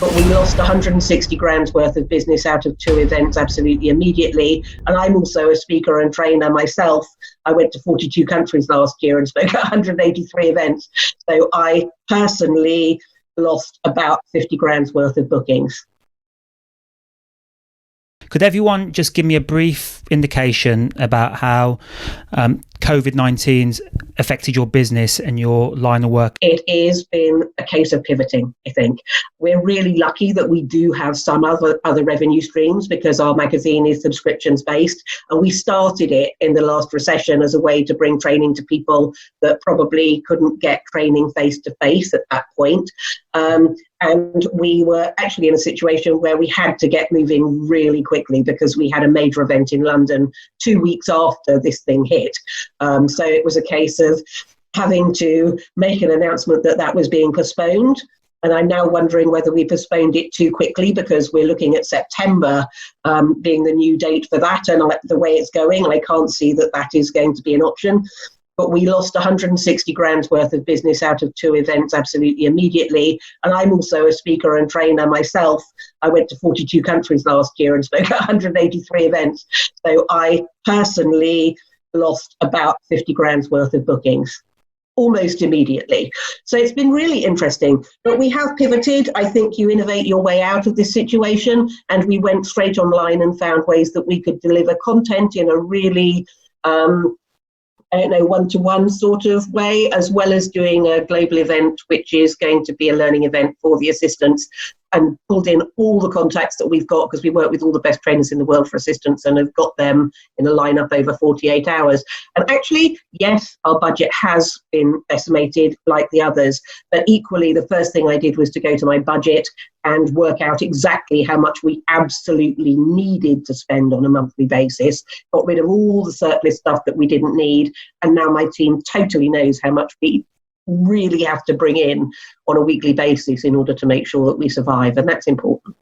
but we lost 160 grand's worth of business out of 2 events absolutely immediately. And I'm also a speaker and trainer myself. I went to 42 countries last year and spoke at 183 events. So I personally lost about 50 grand's worth of bookings. Could everyone just give me a brief indication about how COVID-19's affected your business and your line of work? It has been a case of pivoting, I think. We're really lucky that we do have some other revenue streams because our magazine is subscriptions based, and we started it in the last recession as a way to bring training to people that probably couldn't get training face to face at that point. And we were actually in a situation where we had to get moving really quickly because we had a major event in London 2 weeks after this thing hit. So it was a case of having to make an announcement that that was being postponed. And I'm now wondering whether we postponed it too quickly because we're looking at September being the new date for that. And the way it's going, I can't see that that is going to be an option. But we lost 160 grand's worth of business out of 2 events absolutely immediately. And I'm also a speaker and trainer myself. I went to 42 countries last year and spoke at 183 events. So I personally lost about 50 grand's worth of bookings almost immediately. So it's been really interesting. But we have pivoted. I think you innovate your way out of this situation. And we went straight online and found ways that we could deliver content in a really one-to-one sort of way, as well as doing a global event, which is going to be a learning event for the assistants, and pulled in all the contacts that we've got because we work with all the best trainers in the world for assistants and have got them in a lineup over 48 hours. And actually, yes, our budget has been decimated like the others, but equally, the first thing I did was to go to my budget and work out exactly how much we absolutely needed to spend on a monthly basis, got rid of all the surplus stuff that we didn't need, and now my team totally knows how much we really have to bring in on a weekly basis in order to make sure that we survive, and that's important.